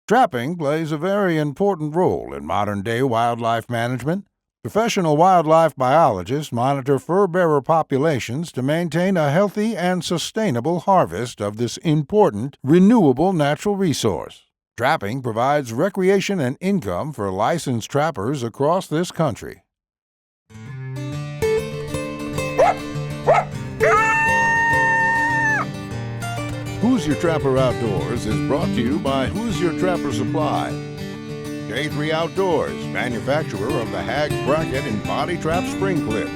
Trapping plays a very important role in modern-day wildlife management. Professional wildlife biologists monitor fur-bearer populations to maintain a healthy and sustainable harvest of this important, renewable natural resource. Trapping provides recreation and income for licensed trappers across this country. Who's Your Trapper Outdoors is brought to you by Who's Your Trapper Supply. J3 Outdoors, manufacturer of the Hag Bracket and Body Trap Spring Clip.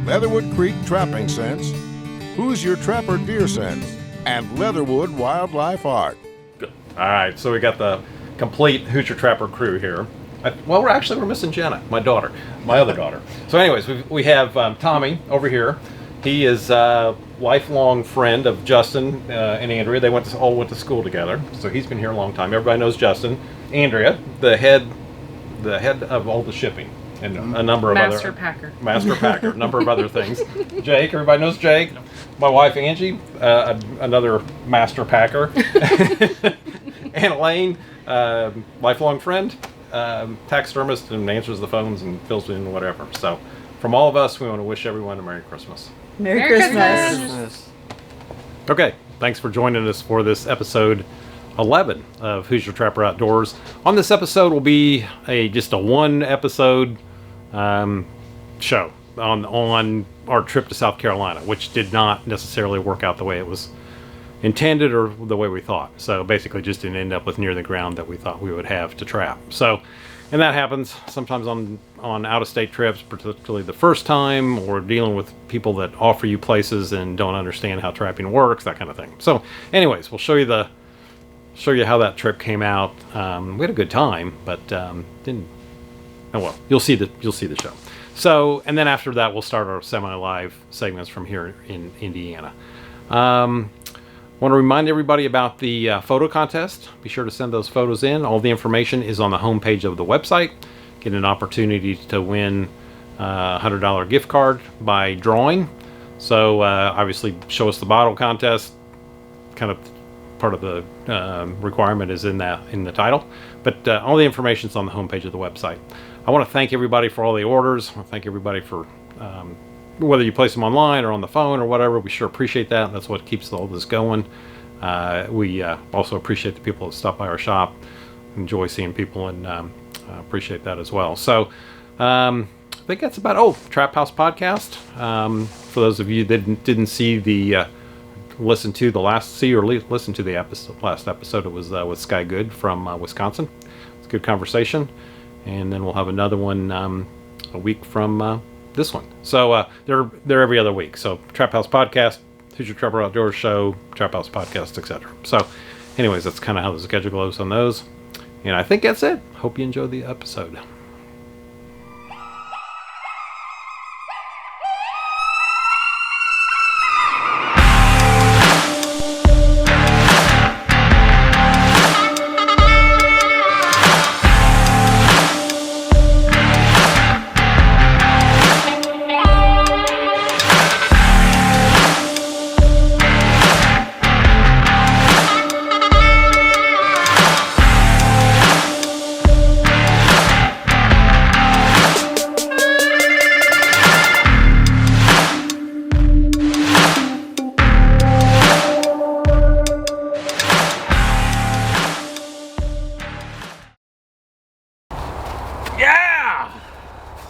Leatherwood Creek Trapping Scents, Who's Your Trapper Deer Scents, and Leatherwood Wildlife Art. Good. All right, so we got the complete Who's Your Trapper crew here. We're missing Jenna, my other daughter. So anyways, we have Tommy over here. He is a lifelong friend of Justin and Andrea. They all went to school together, so he's been here a long time. Everybody knows Justin. Andrea, the head of all the shipping and a number of Master Packer, a number of other things. Jake, everybody knows Jake. My wife Angie, another master packer, and Elaine, lifelong friend, taxidermist, and answers the phones and fills in whatever. So, from all of us, we want to wish everyone a Merry Christmas. Merry Christmas. Okay, thanks for joining us for this episode 11 of Who's Your Trapper Outdoors. On this episode will be just a one episode show on our trip to South Carolina, which did not necessarily work out the way it was intended or the way we thought. So basically just didn't end up with near the ground that we thought we would have to trap. So, and that happens sometimes on out-of-state trips, particularly the first time, or dealing with people that offer you places and don't understand how trapping works, that kind of thing. So anyways, we'll show you how that trip came out. We had a good time, but didn't. Oh well, you'll see the show. So, and then after that, we'll start our semi-live segments from here in Indiana. Want to remind everybody about the photo contest. Be sure to send those photos in. All the information is on the homepage of the website. Get an opportunity to win a $100 gift card by drawing. So obviously, show us the bottle contest. Kind of part of the requirement is in the title, but all the information is on the homepage of the website. I want to thank everybody for all the orders. I want to thank everybody for whether you place them online or on the phone or whatever. We sure appreciate that. That's what keeps all this going. We also appreciate the people that stop by our shop. Enjoy seeing people, and appreciate that as well. So I think that's about Trap House Podcast. For those of you that didn't see listen to the last episode, it was with Sky Good from Wisconsin. It's a good conversation, and then we'll have another one a week from this one. So they're every other week. So Trap House Podcast, Who's Your Trapper Outdoors Show, Trap House Podcast, etc. So anyways, that's kind of how the schedule goes on those, and I think that's it. Hope you enjoyed the episode.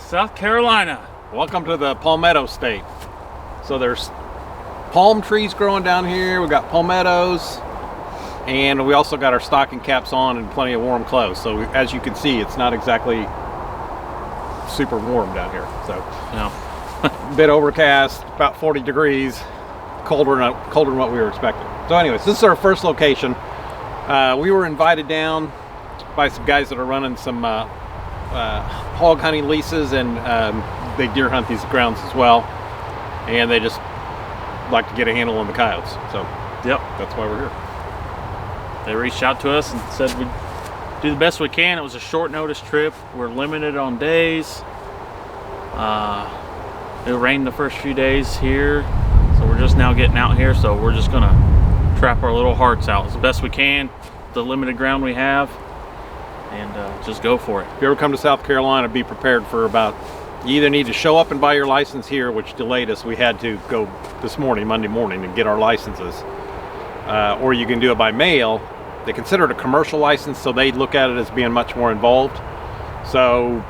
South Carolina. Welcome to the Palmetto State. So there's palm trees growing down here. We got palmettos, and we also got our stocking caps on and plenty of warm clothes. So as you can see, it's not exactly super warm down here. So no. A bit overcast, about 40 degrees, colder than what we were expecting. So anyways, this is our first location. We were invited down by some guys that are running some hog hunting leases, and they deer hunt these grounds as well, and they just like to get a handle on the coyotes. So yep, that's why we're here. They reached out to us and said we'd do the best we can. It was a short notice trip. We're limited on days. It rained the first few days here, so we're just now getting out here. So we're just gonna trap our little hearts out as best we can, the limited ground we have. and just go for it. If you ever come to South Carolina, be prepared for about, you either need to show up and buy your license here, which delayed us. We had to go this morning, Monday morning, and get our licenses. Or you can do it by mail. They consider it a commercial license, so they look at it as being much more involved. So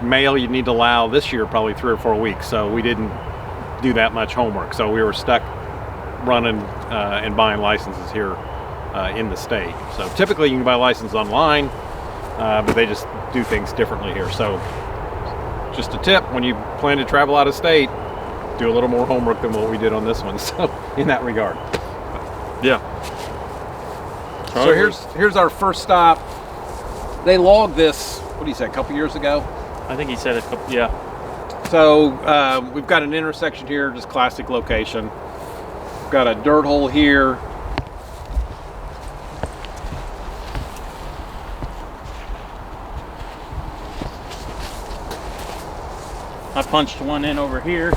mail you need to allow this year probably 3 or 4 weeks. So we didn't do that much homework. So we were stuck running and buying licenses here in the state. So typically you can buy a license online, but they just do things differently here. So just a tip, when you plan to travel out of state, do a little more homework than what we did on this one. So in that regard. Yeah. So here's our first stop. They logged this, what do you say, a couple years ago? I think he said a couple, yeah. So we've got an intersection here, just classic location. We've got a dirt hole here. I punched one in over here.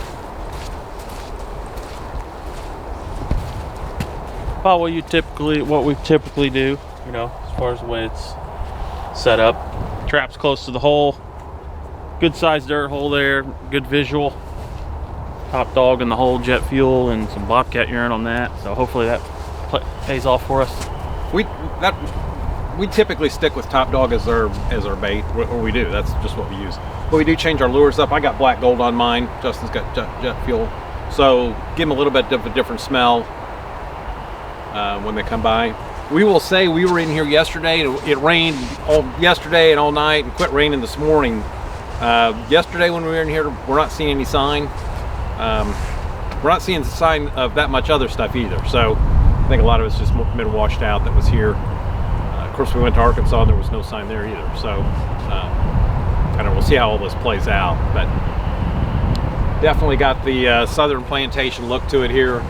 About what we typically do, you know, as far as the way it's set up. Trap's close to the hole. Good sized dirt hole there, good visual. Top dog in the hole, jet fuel, and some bobcat urine on that. So hopefully that pays off for us. We typically stick with top dog as our bait, or we do. That's just what we use. But we do change our lures up. I got black gold on mine. Justin's got jet fuel, so give them a little bit of a different smell when they come by. We will say we were in here yesterday. It rained all yesterday and all night, and quit raining this morning. Yesterday when we were in here, we're not seeing any sign. We're not seeing a sign of that much other stuff either. So I think a lot of it's just been washed out that was here. Of course, we went to Arkansas and there was no sign there either. So I don't know, we'll see how all this plays out. But definitely got the southern plantation look to it here.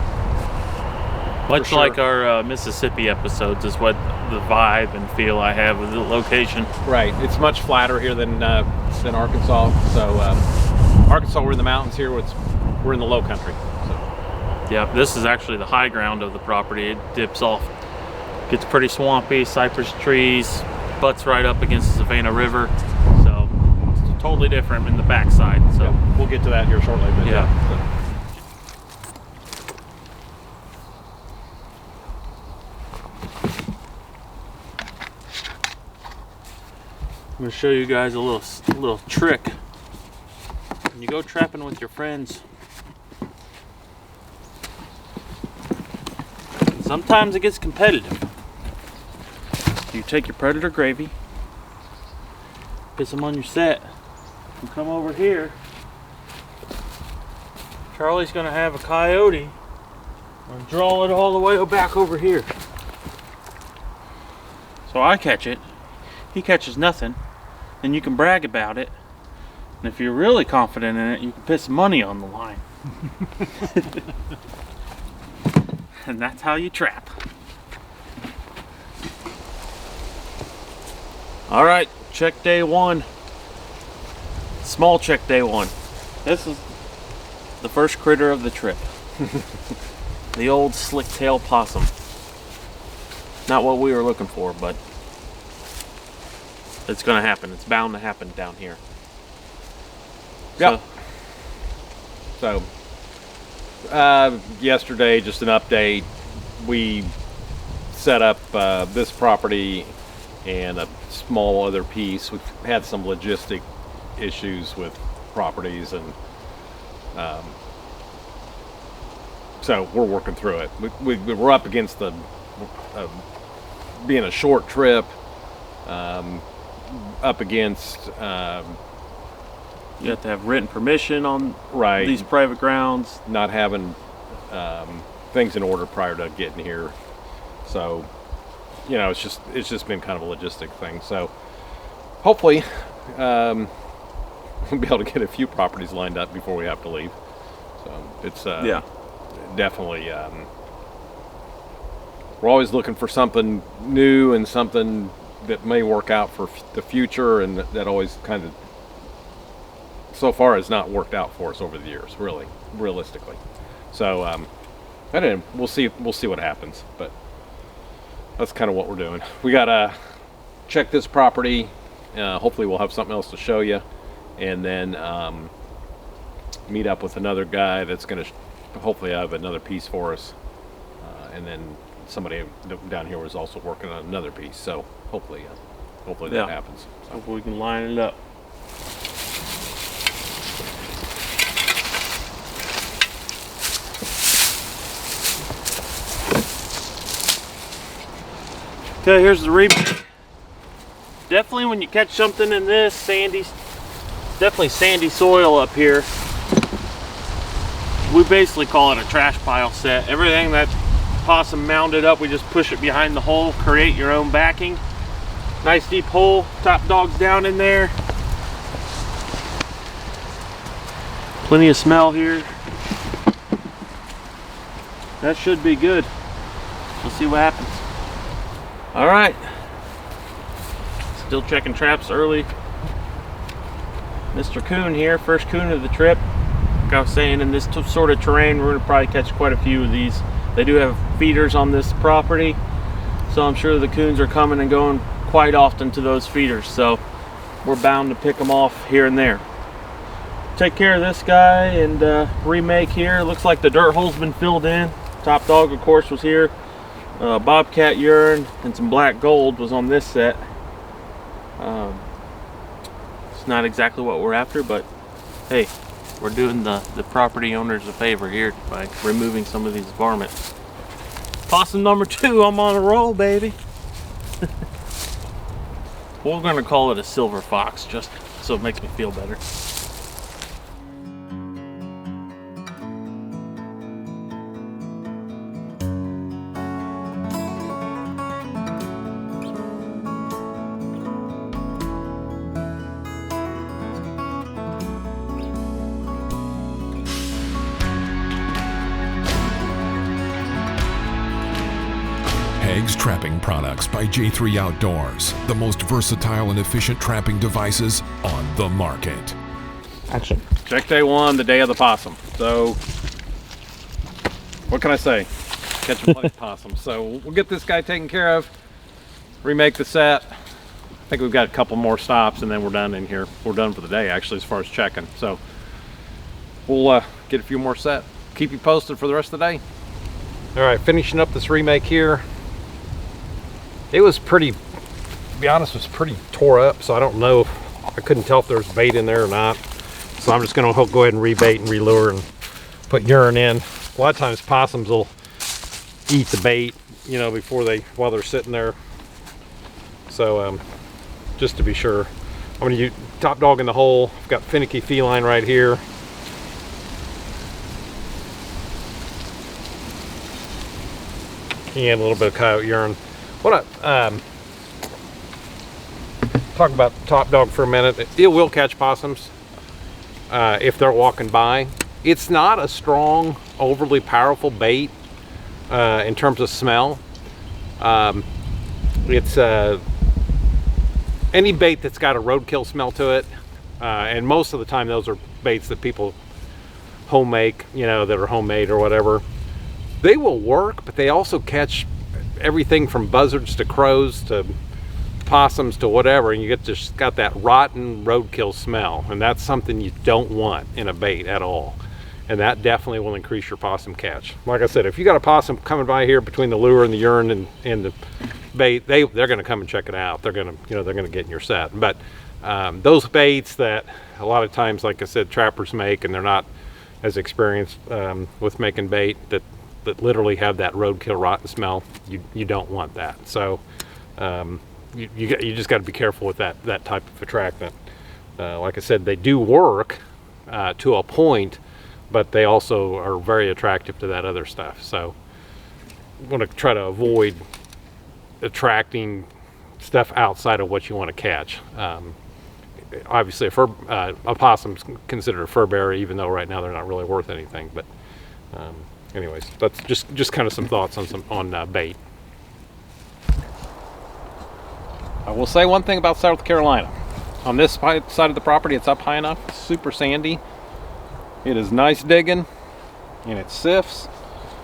Much sure. like our Mississippi episodes is what the vibe and feel I have with the location. Right, it's much flatter here than Arkansas. So Arkansas, we're in the mountains here. We're in the low country. So. Yeah, this is actually the high ground of the property. It dips off, gets pretty swampy, cypress trees, butts right up against the Savannah River. So it's totally different in the backside. So yeah, we'll get to that here shortly. But yeah. I'm going to show you guys a little trick. When you go trapping with your friends, sometimes it gets competitive. You take your predator gravy, piss them on your set, and come over here. Charlie's going to have a coyote and draw it all the way back over here. So I catch it. He catches nothing, then you can brag about it. And if you're really confident in it, you can put some money on the line. And that's how you trap. All right, check day one. Small check day one. This is the first critter of the trip. The old slick-tailed possum. Not what we were looking for, but it's going to happen. It's bound to happen down here. Yep. So yesterday, just an update. We set up this property and a small other piece. We've had some logistic issues with properties, and so we're working through it. We're up against the being a short trip. Up against you have to have written permission on right these private grounds, not having things in order prior to getting here. So you know, it's just been kind of a logistic thing. So hopefully we'll be able to get a few properties lined up before we have to leave. So it's yeah, definitely we're always looking for something new and something that may work out for the future, and that always kind of so far has not worked out for us over the years, really, realistically. So I don't know, we'll see what happens, but that's kind of what we're doing. We got check this property. Hopefully we'll have something else to show you, and then meet up with another guy that's going to hopefully have another piece for us, and then somebody down here was also working on another piece, so hopefully that happens. Hopefully we can line it up. Okay, here's the remake. Definitely when you catch something in this definitely sandy soil up here, we basically call it a trash pile set. Everything that's possum mounded up, we just push it behind the hole, create your own backing. Nice deep hole, top dog's down in there. Plenty of smell here. That should be good. We'll see what happens. All right. Still checking traps early. Mr. Coon here, first coon of the trip. Like I was saying, in this sort of terrain, we're gonna probably catch quite a few of these. They do have feeders on this property, so I'm sure the coons are coming and going quite often to those feeders, so we're bound to pick them off here and there. Take care of this guy and remake here. Looks like the dirt hole's been filled in. Top dog, of course, was here. Bobcat urine and some black gold was on this set. It's not exactly what we're after, but hey, we're doing the property owners a favor here by removing some of these varmints. Possum number 2, I'm on a roll, baby. We're gonna call it a silver fox, just so it makes me feel better. Hags Trapping Products by J3 Outdoors, the most versatile and efficient trapping devices on the market. Action. Check day 1, the day of the possum. So, what can I say? Catch and play possum. So we'll get this guy taken care of, remake the set. I think we've got a couple more stops and then we're done in here. We're done for the day, actually, as far as checking. So we'll get a few more set. Keep you posted for the rest of the day. All right, finishing up this remake here. It was pretty, to be honest, it was pretty tore up, so I don't know. I couldn't tell if there's bait in there or not. So I'm just gonna go ahead and rebait and relure and put urine in. A lot of times possums will eat the bait, you know, while they're sitting there. So just to be sure, I'm gonna use top dog in the hole. I've got finicky feline right here. And a little bit of coyote urine. What talk about top dog for a minute. It will catch possums if they're walking by. It's not a strong, overly powerful bait in terms of smell. It's any bait that's got a roadkill smell to it, and most of the time those are baits that people home make, you know, that are homemade or whatever. They will work, but they also catch everything from buzzards to crows to possums to whatever, and you just got that rotten roadkill smell, and that's something you don't want in a bait at all. And that definitely will increase your possum catch. Like I said, if you got a possum coming by here between the lure and the urine and the bait, they're going to come and check it out. They're going to, they're going to get in your set. But those baits that a lot of times, like I said, trappers make, and they're not as experienced with making bait, that literally have that roadkill rotten smell, you don't want that. So you just got to be careful with that type of attractant. Like I said, they do work to a point, but they also are very attractive to that other stuff. So you want to try to avoid attracting stuff outside of what you want to catch. Obviously a possum's considered a fur bearer, even though right now they're not really worth anything. But anyways, that's just kind of some thoughts on bait. I will say one thing about South Carolina. On this side of the property, it's up high enough, it's super sandy. It is nice digging, and it sifts.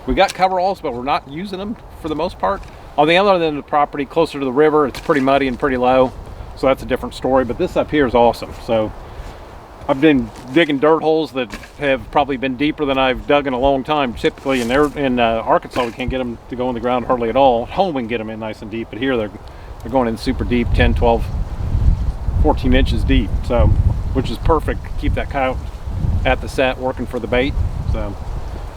We got coveralls, but we're not using them for the most part. On the other end of the property, closer to the river, it's pretty muddy and pretty low, so that's a different story. But this up here is awesome. So I've been digging dirt holes that have probably been deeper than I've dug in a long time. Typically in Arkansas, we can't get them to go in the ground hardly at all. At home, we can get them in nice and deep, but here they're going in super deep, 10, 12, 14 inches deep. So, which is perfect to keep that coyote at the set working for the bait. So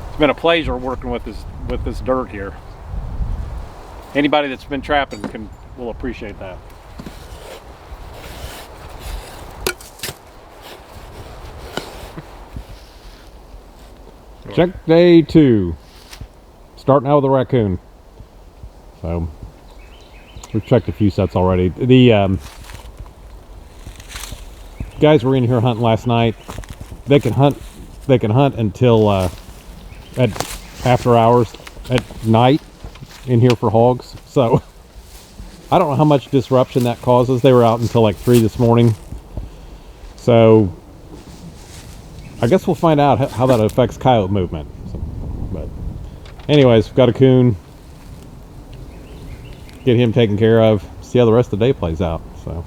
it's been a pleasure working with this dirt here. Anybody that's been trapping will appreciate that. Check day 2. Starting out with a raccoon. So we've checked a few sets already. The guys were in here hunting last night. They can hunt until at after hours at night in here for hogs. So I don't know how much disruption that causes. They were out until like 3 this morning. So I guess we'll find out how that affects coyote movement. So, but anyways, we've got a coon. Get him taken care of. See how the rest of the day plays out. So.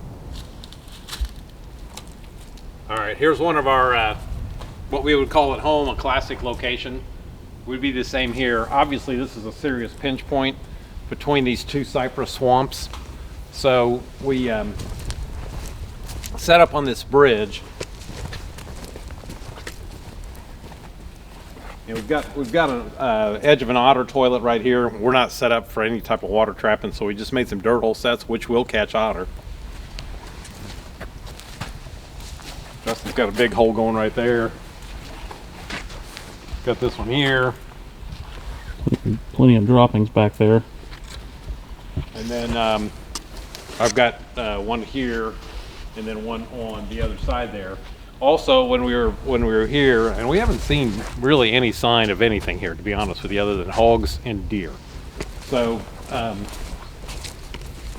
All right, here's one of our what we would call at home a classic location. Would be the same here. Obviously, this is a serious pinch point between these two cypress swamps. So we set up on this bridge. And we've got an edge of an otter toilet right here. We're not set up for any type of water trapping, so we just made some dirt hole sets, which will catch otter. Justin's got a big hole going right there. Got this one here. Plenty of droppings back there. And then I've got one here, and then one on the other side there. Also, when we were here, and we haven't seen really any sign of anything here, to be honest with you, other than hogs and deer. So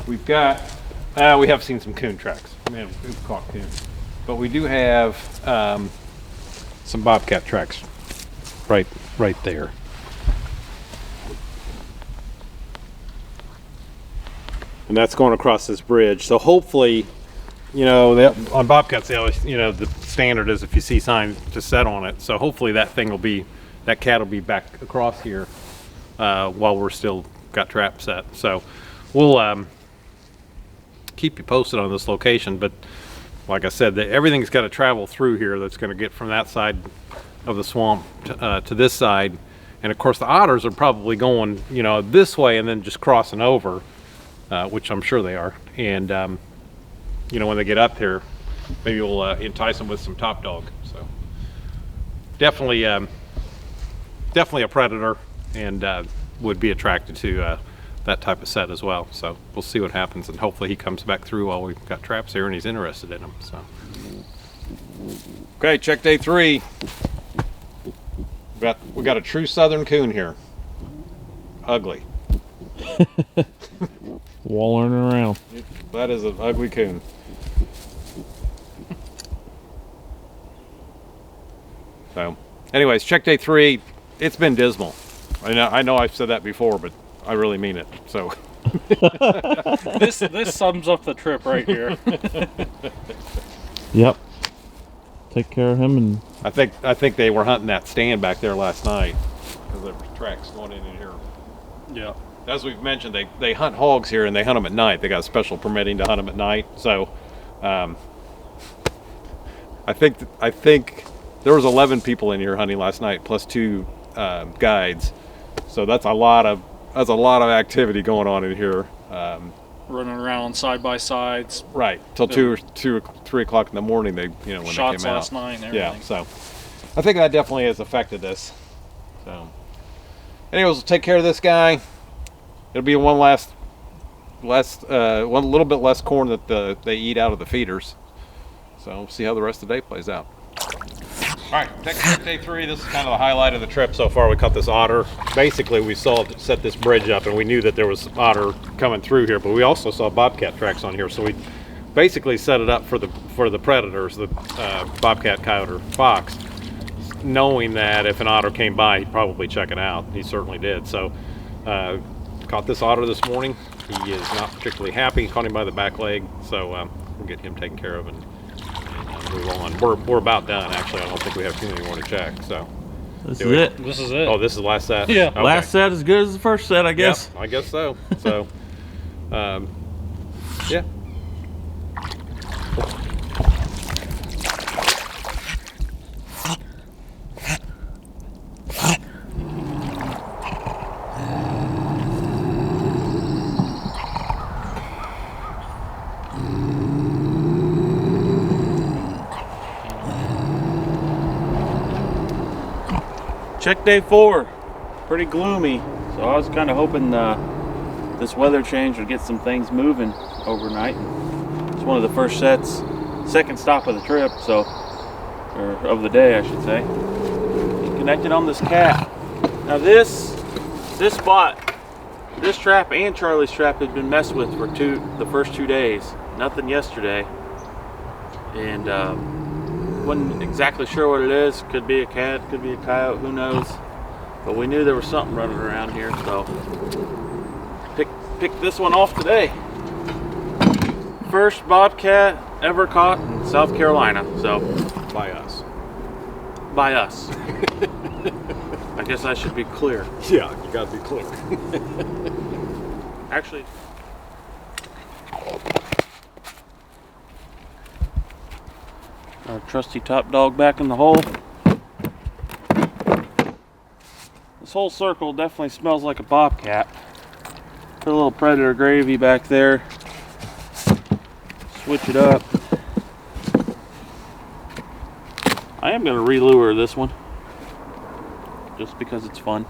we have seen some coon tracks. Man, we've caught coon, but we do have some bobcat tracks right there. And that's going across this bridge. So hopefully, you know, on bobcats, they always, you know, the standard is if you see sign to set on it. So hopefully that cat will be back across here while we're still got trap set. So we'll keep you posted on this location. But like I said, everything's got to travel through here. That's going to get from that side of the swamp to this side. And of course the otters are probably going, you know, this way and then just crossing over, which I'm sure they are. And you know, when they get up here, maybe we'll entice them with some top dog. So definitely a predator, and would be attracted to that type of set as well. So we'll see what happens, and hopefully he comes back through while we've got traps here and he's interested in them. So okay, check day 3. We got a true southern coon here. Ugly. Wallering around. That is an ugly coon. So anyways, check day 3. It's been dismal. I know I've said that before, but I really mean it. So this sums up the trip right here. Yep. Take care of him, and I think they were hunting that stand back there last night because there were tracks going in here. yeah. As we've mentioned, they hunt hogs here and they hunt them at night. They got special permitting to hunt them at night. So I think there was 11 people in here hunting last night, plus 2 guides. So that's a lot of activity going on in here. Running around side by sides. Right till 2 or 3 o'clock in the morning. They, you know, when Shots they came out last night and everything. Yeah. So I think that definitely has affected this. So anyways, we'll take care of this guy. It'll be one little bit less corn that they eat out of the feeders. So we'll see how the rest of the day plays out. All right, check day 3. This is kind of the highlight of the trip so far. We caught this otter. Basically, we set this bridge up, and we knew that there was otter coming through here, but we also saw bobcat tracks on here. So we basically set it up for the predators, the bobcat, coyote, or fox, knowing that if an otter came by, he'd probably check it out. He certainly did. So caught this otter this morning. He is not particularly happy. Caught him by the back leg, so we'll get him taken care of and move on. We're about done, actually. I don't think we have too many more to check. So This is it. This is it. Oh, this is the last set? Yeah. Okay. Last set as good as the first set, I guess. Yep, I guess so. So, yeah. Check day 4. Pretty gloomy. So I was kind of hoping this weather change would get some things moving overnight. It's one of the first sets, second stop of the trip, so, or of the day, I should say. Connected on this cat. Now this spot, this trap and Charlie's trap had been messed with for the first 2 days. Nothing yesterday. And wasn't exactly sure what it is. Could be a cat, could be a coyote, who knows. But we knew there was something running around here, so picked this one off today. First bobcat ever caught in South Carolina, so By us. by us. I guess I should be clear. Yeah, you gotta be clear. Actually, our trusty top dog back in the hole. This whole circle definitely smells like a bobcat. Put a little predator gravy back there. Switch it up. I am going to re-lure this one. Just because it's fun.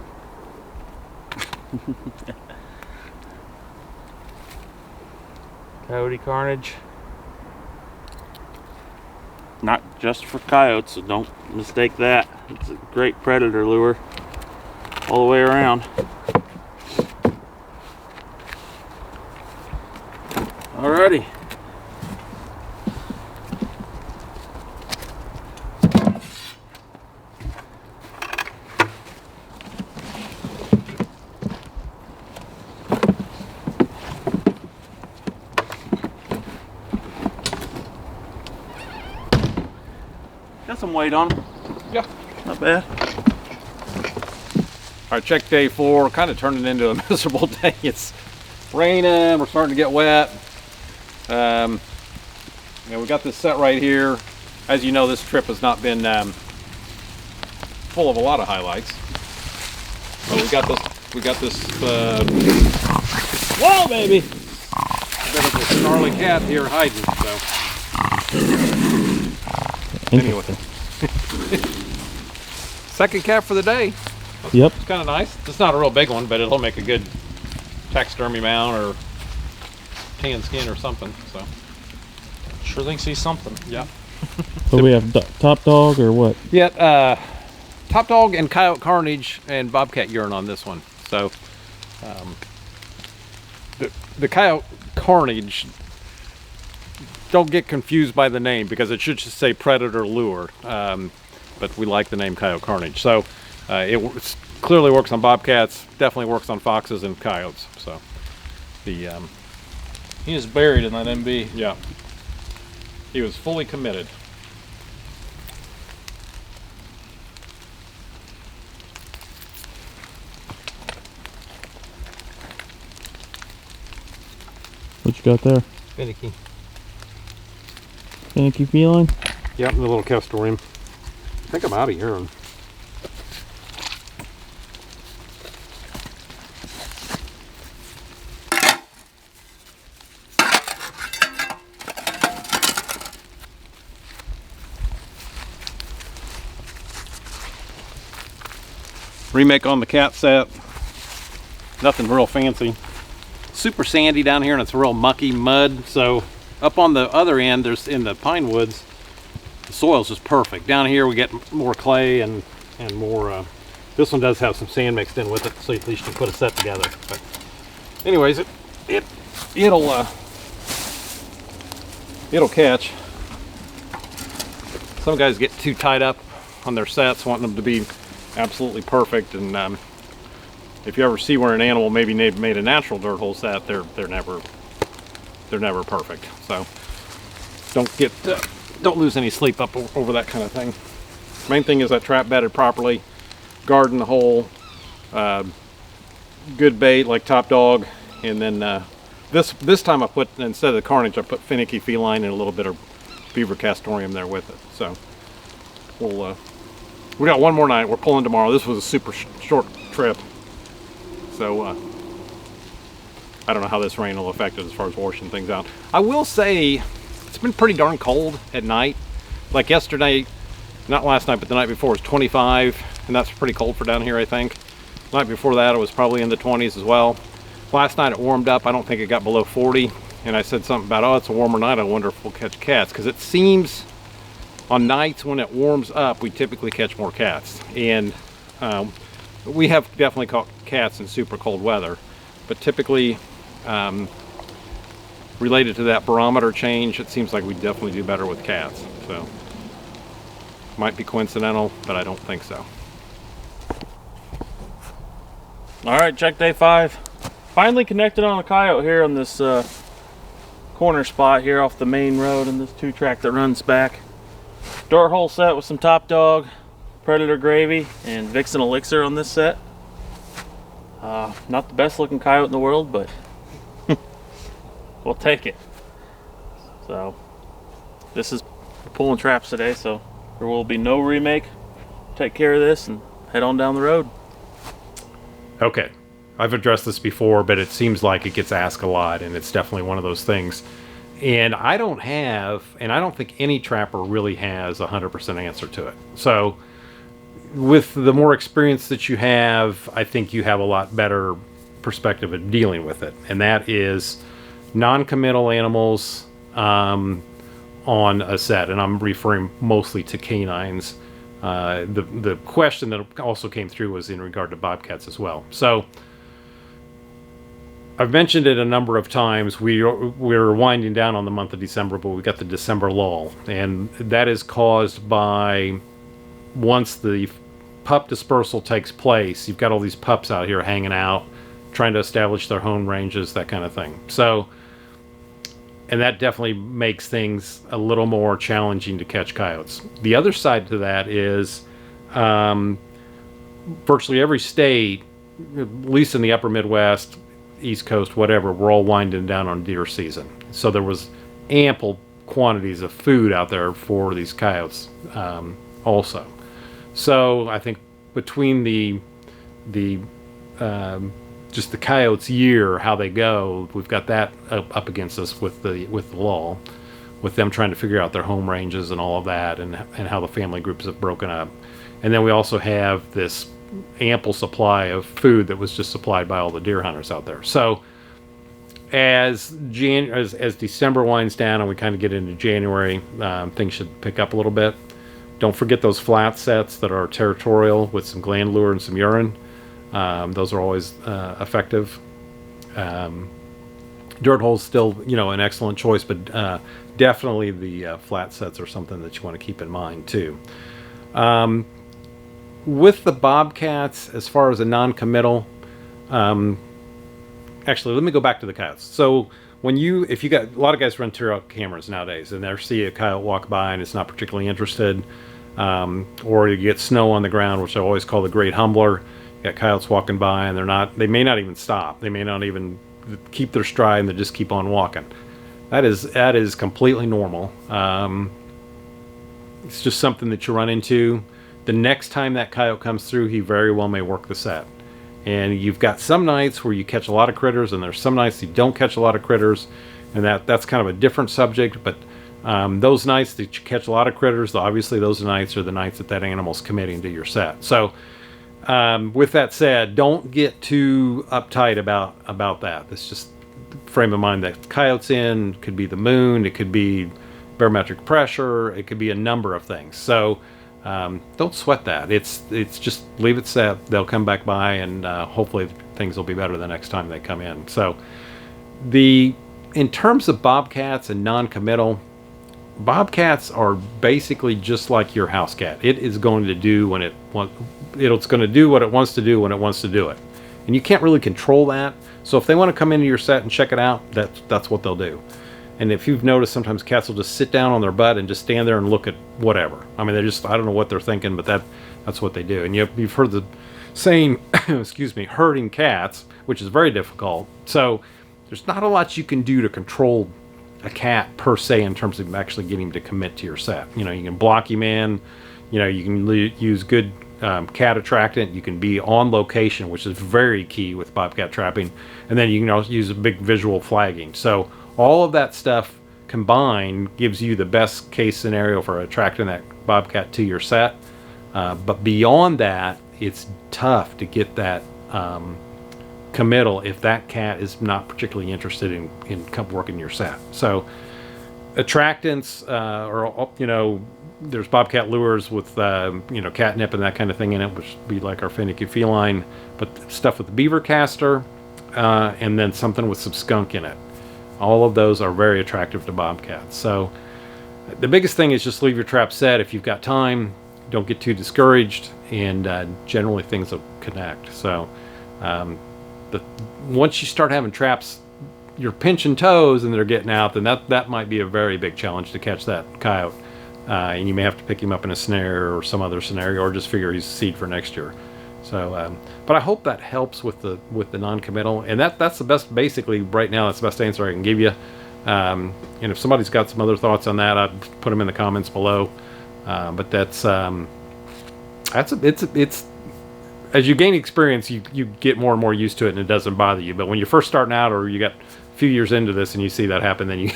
Coyote carnage. Not just for coyotes, so don't mistake that. It's a great predator lure all the way around. Alrighty. Got some weight on him. Yeah. Not bad. All right, check day 4. Kind of turning into a miserable day. It's raining. We're starting to get wet. We got this set right here. As you know, this trip has not been full of a lot of highlights. But we got this. Whoa, baby! A bit of a snarly cat here hiding. So anyway, second cat for the day. Yep. It's kind of nice. It's not a real big one, but it'll make a good taxidermy mount or tan skin or something. So Sure thinks he's something. yeah. So we have top dog or what? Yeah, top dog and coyote carnage and bobcat urine on this one. So the coyote carnage, don't get confused by the name because it should just say predator lure, but we like the name coyote carnage. So it clearly works on bobcats, definitely works on foxes and coyotes. So the He is buried in that MB. yeah, he was fully committed. What you got there? Finicky. Finicky feline? Yep, the little castoreum. I think I'm out of urine. Remake on the cat set. Nothing real fancy. Super sandy down here and it's real mucky mud. So up on the other end, there's in the pine woods, the soil's just perfect. Down here we get more clay and more. This one does have some sand mixed in with it, so at least you can put a set together. But anyways, it'll catch. Some guys get too tied up on their sets, wanting them to be absolutely perfect, and if you ever see where an animal maybe made a natural dirt hole set, they're never perfect. So don't lose any sleep up over that kind of thing. Main thing is that trap bedded properly, guarding the hole, good bait like Top Dog, and then this time I put, instead of the Carnage, I put finicky feline and a little bit of beaver castoreum there with it. So we got one more night. We're pulling tomorrow. This was a super short trip, so I don't know how this rain will affect it as far as washing things out. I will say it's been pretty darn cold at night. Like yesterday, not last night, but the night before, was 25, and that's pretty cold for down here, I think. The night before that, it was probably in the 20s as well. Last night it warmed up. I don't think it got below 40, and I said something about, oh, it's a warmer night. I wonder if we'll catch cats, because it seems on nights when it warms up, we typically catch more cats. And we have definitely caught cats in super cold weather, but typically related to that barometer change, it seems like we definitely do better with cats. So might be coincidental, but I don't think so. All right, check day 5. Finally connected on a coyote here on this corner spot here off the main road and this 2-track that runs back. Dirt hole set with some Top Dog, Predator Gravy, and Vixen Elixir on this set. Not the best looking coyote in the world, but we'll take it. So this is pulling traps today, so there will be no remake. Take care of this and head on down the road. Okay, I've addressed this before, but it seems like it gets asked a lot, and it's definitely one of those things. And I don't think any trapper really has a 100% answer to it. So with the more experience that you have, I think you have a lot better perspective of dealing with it. And that is non-committal animals on a set. And I'm referring mostly to canines. The question that also came through was in regard to bobcats as well. So I've mentioned it a number of times. We're winding down on the month of December, but we got the December lull, and that is caused by, once the pup dispersal takes place, you've got all these pups out here hanging out, trying to establish their home ranges, that kind of thing. So, and that definitely makes things a little more challenging to catch coyotes. The other side to that is virtually every state, at least in the upper Midwest, East Coast, whatever, we're all winding down on deer season. So there was ample quantities of food out there for these coyotes also. So I think between just the coyotes year, how they go, we've got that up against us with the lull, with them trying to figure out their home ranges and all of that, and how the family groups have broken up. And then we also have this ample supply of food that was just supplied by all the deer hunters out there. So as December winds down and we kind of get into January, things should pick up a little bit. Don't forget those flat sets that are territorial with some gland lure and some urine. Those are always effective. Dirt hole's still, an excellent choice, but definitely the flat sets are something that you want to keep in mind too. With the bobcats, as far as a non-committal, actually, let me go back to the coyotes. So if you got, a lot of guys run trail cameras nowadays, and they see a coyote walk by and it's not particularly interested, or you get snow on the ground, which I always call the great humbler. You got coyotes walking by and they may not even stop. They may not even keep their stride, and they just keep on walking. That is completely normal. It's just something that you run into. The next time that coyote comes through, he very well may work the set. And you've got some nights where you catch a lot of critters, and there's some nights you don't catch a lot of critters, and that's kind of a different subject. But those nights that you catch a lot of critters, obviously those nights are the nights that animal's committing to your set. So with that said, don't get too uptight about that. It's just frame of mind that coyote's in. It could be the moon, it could be barometric pressure, it could be a number of things. So don't sweat that. It's just leave it set. They'll come back by, and hopefully things will be better the next time they come in. So in terms of bobcats and non-committal, bobcats are basically just like your house cat. It is going to do it's going to do what it wants to do when it wants to do it. and you can't really control that. So if they want to come into your set and check it out, that's what they'll do. And if you've noticed, sometimes cats will just sit down on their butt and just stand there and look at whatever. I mean, I don't know what they're thinking, but that's what they do. And you've heard the saying, excuse me, herding cats, which is very difficult. So there's not a lot you can do to control a cat per se in terms of actually getting him to commit to your set. You can block him in, you can use good cat attractant. You can be on location, which is very key with bobcat trapping. And then you can also use a big visual flagging. So all of that stuff combined gives you the best case scenario for attracting that bobcat to your set. But beyond that, it's tough to get that committal if that cat is not particularly interested in working your set. So attractants, there's bobcat lures with catnip and that kind of thing in it, which would be like our finicky feline, but stuff with the beaver caster, and then something with some skunk in it. All of those are very attractive to bobcats. So the biggest thing is just leave your trap set if you've got time. Don't get too discouraged, and generally things will connect. So once you start having traps, you're pinching toes and they're getting out, then that might be a very big challenge to catch that coyote. And you may have to pick him up in a snare or some other scenario, or just figure he's seed for next year. So, but I hope that helps with the non-committal, and that's the best. Basically, right now, that's the best answer I can give you. And if somebody's got some other thoughts on that, I'd put them in the comments below. But it's as you gain experience, you get more and more used to it, and it doesn't bother you. But when you're first starting out, or you got a few years into this, and you see that happen, then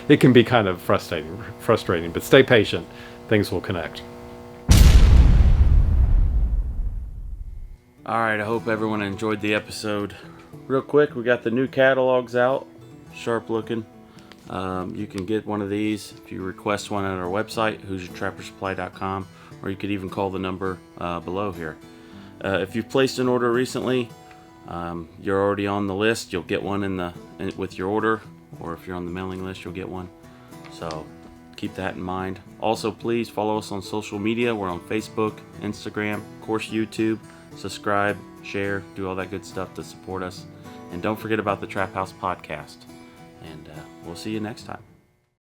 it can be kind of frustrating. But stay patient; things will connect. Alright, I hope everyone enjoyed the episode. Real quick, we got the new catalogs out. Sharp looking. You can get one of these if you request one at our website, HoosierTrapperSupply.com, or you could even call the number below here. If you've placed an order recently, you're already on the list. You'll get one with your order, or if you're on the mailing list, you'll get one. So keep that in mind. Also, please follow us on social media. We're on Facebook, Instagram, of course YouTube. Subscribe, share, do all that good stuff to support us. And don't forget about the Trap House podcast. And we'll see you next time.